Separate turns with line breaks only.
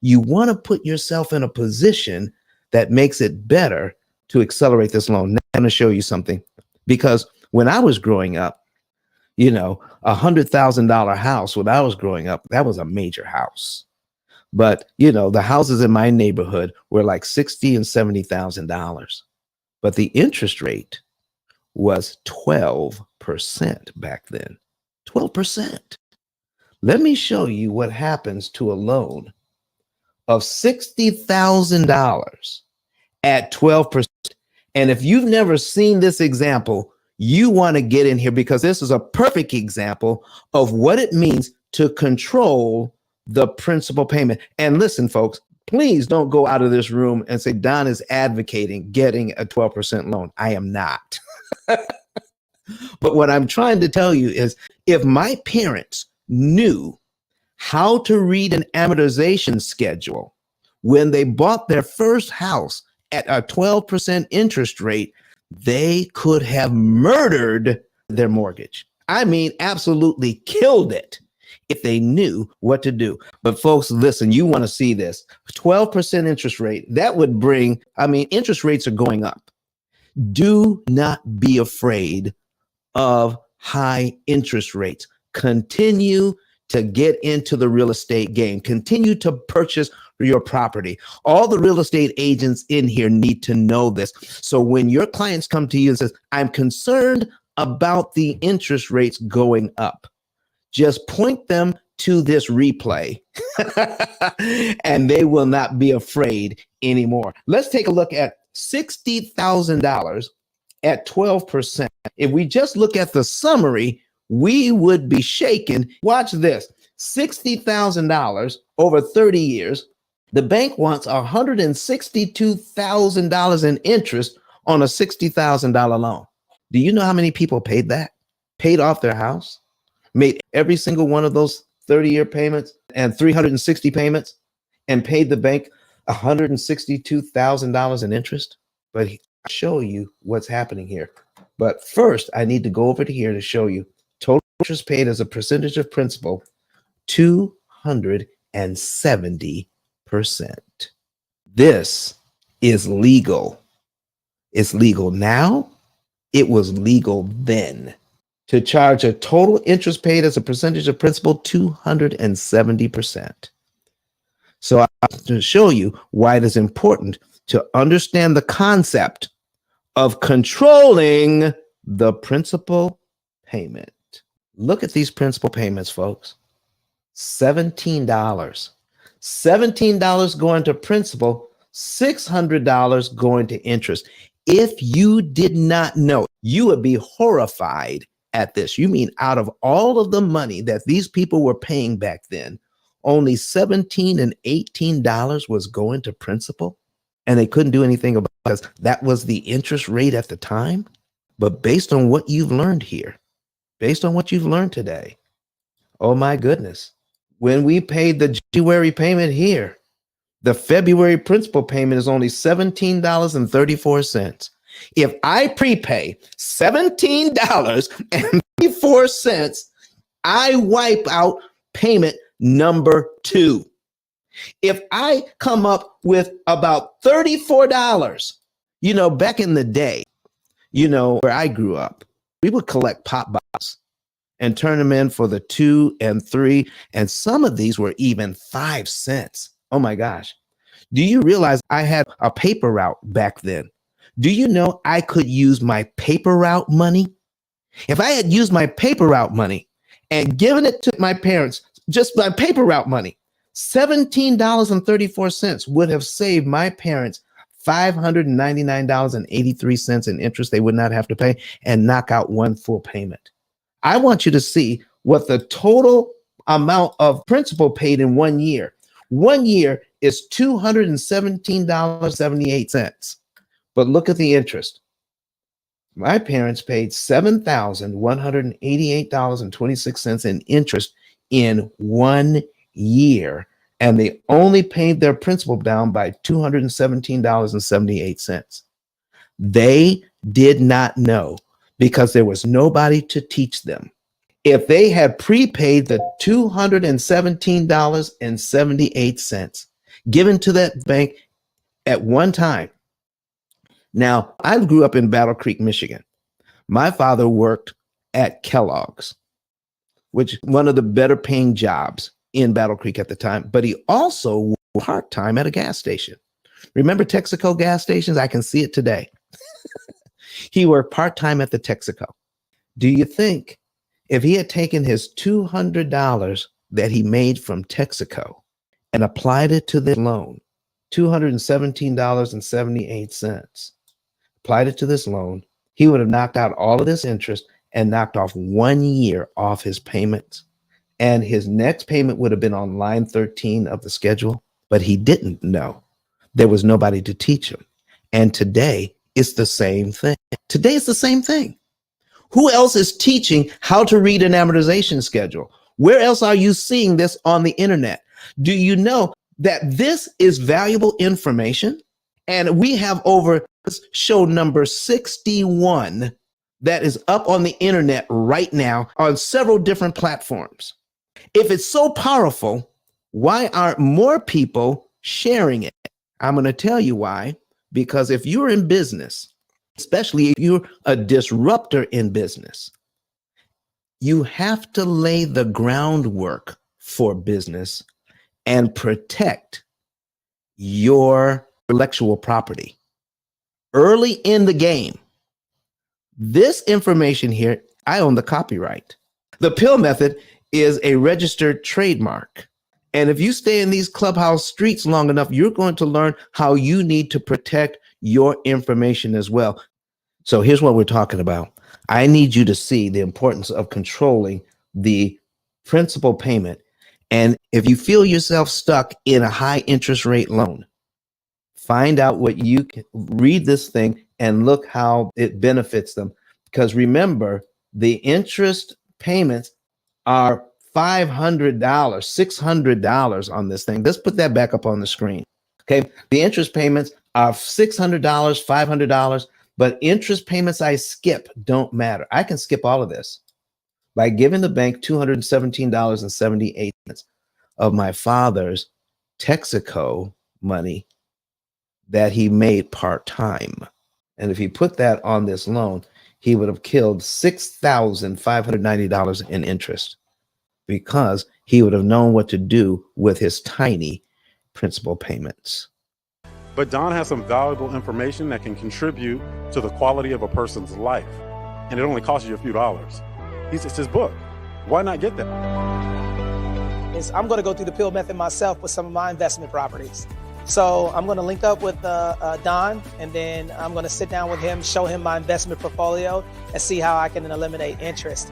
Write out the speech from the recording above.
you want to put yourself in a position that makes it better to accelerate this loan. Now I'm going to show you something, because when I was growing up, $100,000 house when I was growing up, that was a major house. But, the houses in my neighborhood were like $60,000 and $70,000. But the interest rate was 12% back then. 12%. Let me show you what happens to a loan of $60,000 at 12%. And if you've never seen this example, you want to get in here, because this is a perfect example of what it means to control the principal payment. And listen, folks, please don't go out of this room and say Don is advocating getting a 12% loan. I am not. But what I'm trying to tell you is, if my parents knew how to read an amortization schedule when they bought their first house at a 12% interest rate, they could have murdered their mortgage. I mean, absolutely killed it if they knew what to do. But folks, listen, you want to see this 12% interest rate. That would bring, interest rates are going up. Do not be afraid of high interest rates. Continue to get into the real estate game. Continue to purchase your property. All the real estate agents in here need to know this. So when your clients come to you and says, I'm concerned about the interest rates going up, just point them to this replay and they will not be afraid anymore. Let's take a look at $60,000 at 12%. If we just look at the summary, we would be shaken. Watch this. $60,000 over 30 years. The bank wants $162,000 in interest on a $60,000 loan. Do you know how many people paid that? Paid off their house? Made every single one of those 30-year payments and 360 payments and paid the bank $162,000 in interest? But I'll show you what's happening here. But first, I need to go over to here to show you total interest paid as a percentage of principal, 270%. This is legal. It's legal now. It was legal then. To charge a total interest paid as a percentage of principal, 270%. So I have to show you why it is important to understand the concept of controlling the principal payment. Look at these principal payments, folks. $17. $17 going to principal, $600 going to interest. If you did not know, you would be horrified at this. You mean out of all of the money that these people were paying back then, only $17 and $18 was going to principal? And they couldn't do anything about it because that was the interest rate at the time. But based on what you've learned here, based on what you've learned today, oh my goodness, when we paid the January payment here, the February principal payment is only $17.34. If I prepay $17.34, I wipe out payment number 2. If I come up with about $34, back in the day, where I grew up, we would collect pop bottles and turn them in for the 2 and 3. And some of these were even 5 cents. Oh my gosh. Do you realize I had a paper route back then? Do you know I could use my paper route money? If I had used my paper route money and given it to my parents, just my paper route money, $17.34 would have saved my parents $599.83 in interest they would not have to pay and knock out one full payment. I want you to see what the total amount of principal paid in 1 year. 1 year is $217.78. But look at the interest. My parents paid $7,188.26 in interest in 1 year, and they only paid their principal down by $217.78. They did not know because there was nobody to teach them. If they had prepaid the $217.78, given to that bank at one time. Now, I grew up in Battle Creek, Michigan. My father worked at Kellogg's, which one of the better paying jobs in Battle Creek at the time, but he also worked part-time at a gas station. Remember Texaco gas stations? I can see it today. He worked part-time at the Texaco. Do you think if he had taken his $200 that he made from Texaco and applied it to this loan, $217.78, applied it to this loan, he would have knocked out all of this interest and knocked off 1 year off his payments. And his next payment would have been on line 13 of the schedule, but he didn't know. There was nobody to teach him. And today it's the same thing. Today it's the same thing. Who else is teaching how to read an amortization schedule? Where else are you seeing this on the internet? Do you know that this is valuable information? And we have over show number 61 that is up on the internet right now on several different platforms. If it's so powerful, why aren't more people sharing it? I'm going to tell you why. Because if you're in business, especially if you're a disruptor in business, you have to lay the groundwork for business and protect your intellectual property early in the game. This information here, I own the copyright. The P.I.L.L method is a registered trademark. And if you stay in these clubhouse streets long enough, you're going to learn how you need to protect your information as well. So here's what we're talking about. I need you to see the importance of controlling the principal payment. And if you feel yourself stuck in a high interest rate loan, find out what you can, read this thing and look how it benefits them. Because remember, the interest payments are $500, $600 on this thing. Let's put that back up on the screen. Okay. The interest payments are $600, $500, but interest payments I skip don't matter. I can skip all of this by giving the bank $217.78 of my father's Texaco money that he made part-time. And if he put that on this loan, he would have killed $6,590 in interest because he would have known what to do with his tiny principal payments.
But Don has some valuable information that can contribute to the quality of a person's life. And it only costs you a few dollars. It's his book. Why not get that?
I'm going to go through the P.I.L.L method myself with some of my investment properties. So I'm going to link up with Don, and then I'm going to sit down with him, show him my investment portfolio, and see how I can eliminate interest.